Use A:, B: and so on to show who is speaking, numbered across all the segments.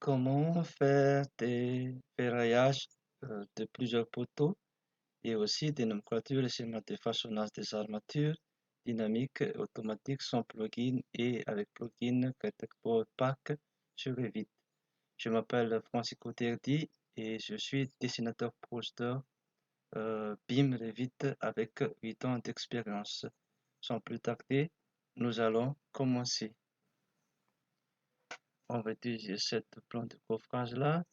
A: Comment faire des ferraillages de plusieurs poteaux et aussi des nomenclatures et schémas de façonnage des armatures dynamiques et automatiques sans plugin et avec plugin Caterpillar Pack sur Revit. Je m'appelle Francisco Terdi et je suis dessinateur poster BIM Revit avec 8 ans d'expérience. Sans plus tarder, nous allons commencer. On va utiliser cette plan de coffrage là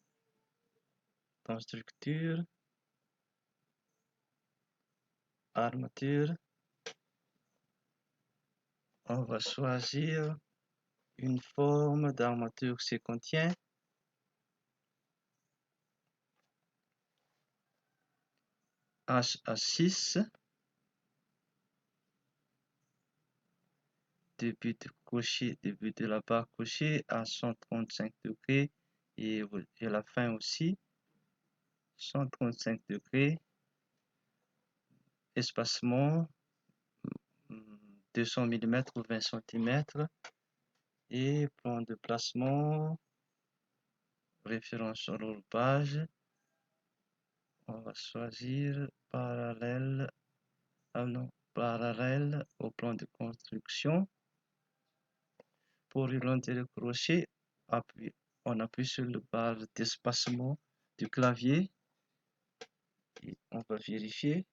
A: dans structure, armature. On va choisir une forme d'armature qui contient HA6, début de la barre crochet à 135 degrés et la fin aussi 135 degrés, espacement 200 mm ou 20 cm et plan de placement, référence sur le page. On va choisir parallèle, parallèle au plan de construction. Pour orienter le crochet, on appuie sur le barre d'espacement du clavier et on va vérifier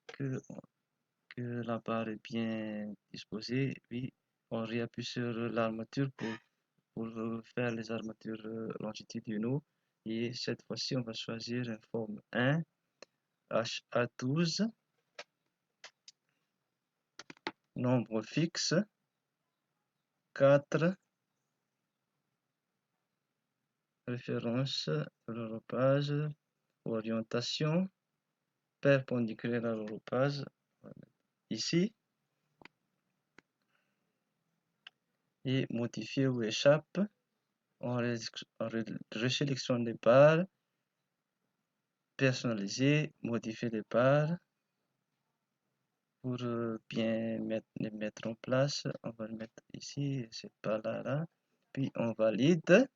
A: que, la barre est bien disposée. Puis on réappuie sur l'armature pour faire les armatures longitudinaux. Et cette fois-ci, on va choisir une forme 1, HA12, nombre fixe, 4, référence, l'enrobage, orientation, perpendiculaire à l'enrobage, ici, et modifier ou échappe, on resélectionne les barres, personnaliser, modifier les barres, pour bien les mettre en place, on va le mettre ici, cette barre là, puis on valide.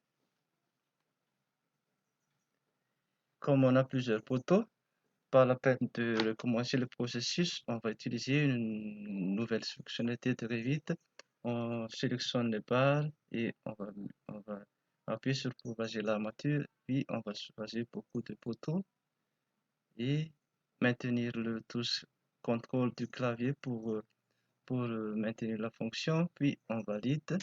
A: Comme on a plusieurs poteaux, pas la peine de recommencer le processus, on va utiliser une nouvelle fonctionnalité de Revit. On sélectionne les barres et on va appuyer sur propager l'armature, puis on va choisir beaucoup de poteaux et maintenir le touche contrôle du clavier pour maintenir la fonction, puis on valide.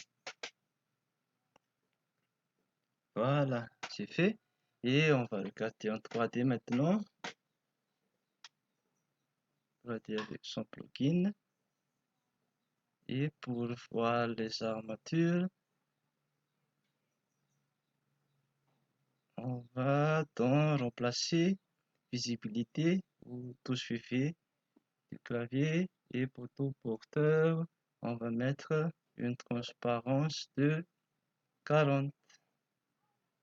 A: Voilà, c'est fait. Et on va regarder en 3D maintenant. 3D avec son plugin. Et pour voir les armatures, on va dans remplacer visibilité ou touche Wi-Fi du clavier et poteau porteur, on va mettre une transparence de 40.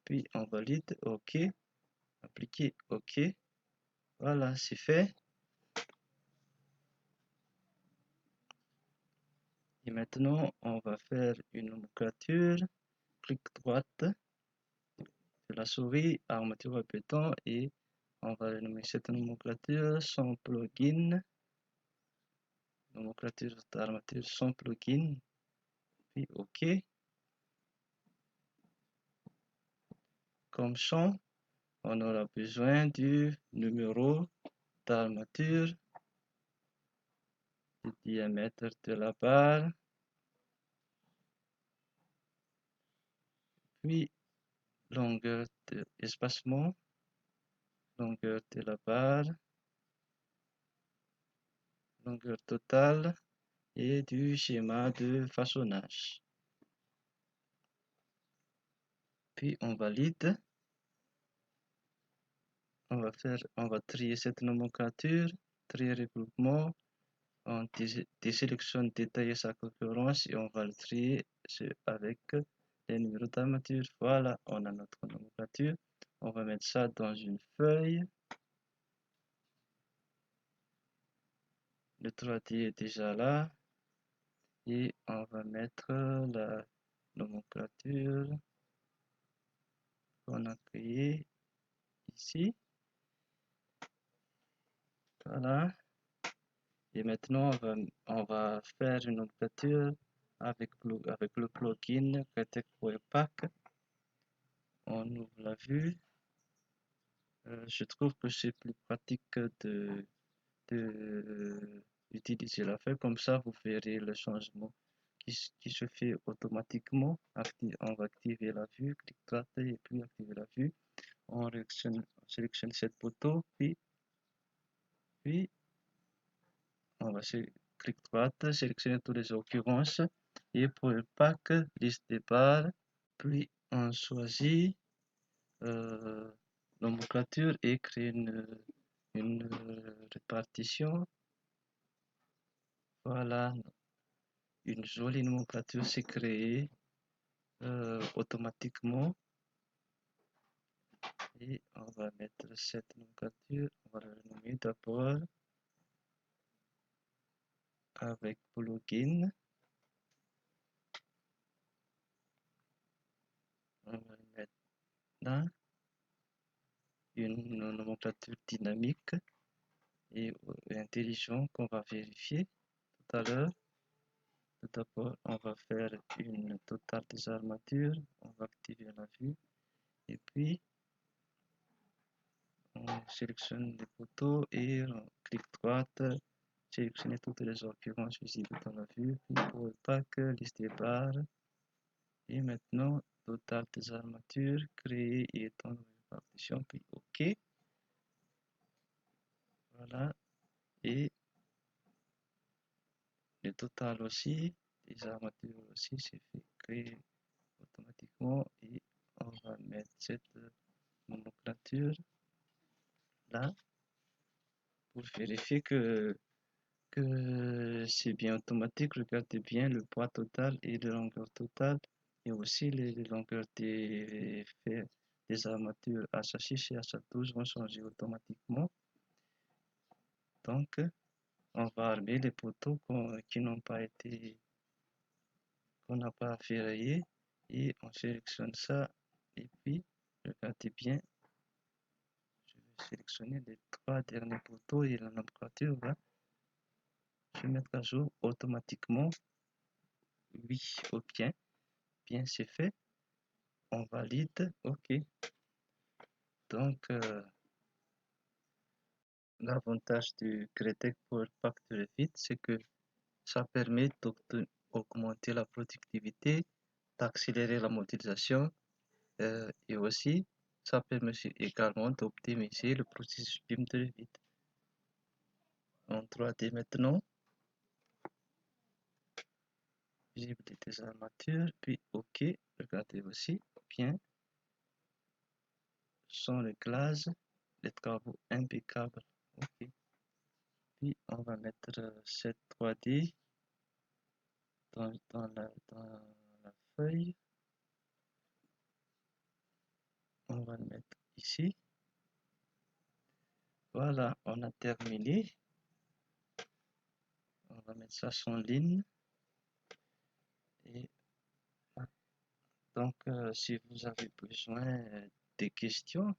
A: Puis on valide OK, appliquer OK. Voilà, c'est fait. Et maintenant, on va faire une nomenclature. Clic droite de la souris, armature à béton et on va nommer cette nomenclature sans plugin. Nomenclature d'armature sans plugin. Puis OK. Comme champ, on aura besoin du numéro d'armature, du diamètre de la barre, puis longueur de espacement, longueur de la barre, longueur totale et du schéma de façonnage. Puis on valide. On va trier cette nomenclature, trier regroupement, on désélectionne détailler sa concurrence et on va le trier avec les numéros d'armature. Voilà, on a notre nomenclature. On va mettre ça dans une feuille. Le 3D est déjà là. Et on va mettre la nomenclature qu'on a créé ici. Voilà. Et maintenant, on va faire une nomenclature avec le plugin Createc Webpack. On ouvre la vue. Je trouve que c'est plus pratique d'utiliser la feuille. Comme ça, vous verrez le changement qui se fait automatiquement. On va activer la vue, clic droit et puis activer la vue. On sélectionne cette photo, puis on va clic droit, sélectionner toutes les occurrences. Et pour le pack, liste des barres, puis on choisit nomenclature et créer une répartition. Voilà, une jolie nomenclature s'est créée automatiquement. Et on va mettre cette nomenclature, on va la renommer d'abord avec plugin. On va mettre là une nomenclature dynamique et intelligent qu'on va vérifier tout à l'heure. Tout d'abord, on va faire une totale des armatures, on va activer la vue et puis on sélectionne les photos et on clic droit, sélectionner toutes les occurrences visibles dans la vue, puis pour le pack, liste des barres et maintenant total des armatures, créer et étendre la répartition, puis OK. Voilà, et le total aussi, les armatures aussi, c'est fait créer automatiquement et on va mettre cette nomenclature là pour vérifier que c'est bien automatique. Regardez bien le poids total et la longueur totale et aussi les longueurs des armatures H6 et H12 vont changer automatiquement. Donc, on va armer les poteaux qui n'ont pas été, qu'on n'a pas ferraillé et on sélectionne ça et puis regardez bien, je vais sélectionner les 3 derniers poteaux et la nomenclature va se mettre à jour automatiquement. Oui, ok, bien c'est fait, on valide, ok. Donc l'avantage du Createc Pack de Revit, c'est que ça permet d'augmenter la productivité, d'accélérer la modélisation et aussi ça permet également d'optimiser le processus BIM de Revit. En 3D maintenant, visibilité des armatures, puis OK, regardez aussi bien, sans le glace, les travaux impeccables. OK, puis on va mettre cette 3D dans la feuille. On va le mettre ici. Voilà, on a terminé. On va mettre ça en ligne. Et donc, si vous avez besoin des questions,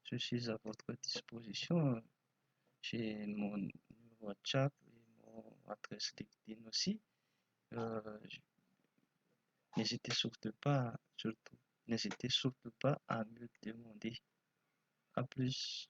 A: je suis à votre disposition. J'ai mon numéro WhatsApp et mon adresse LinkedIn aussi. N'hésitez surtout pas à me demander. À plus.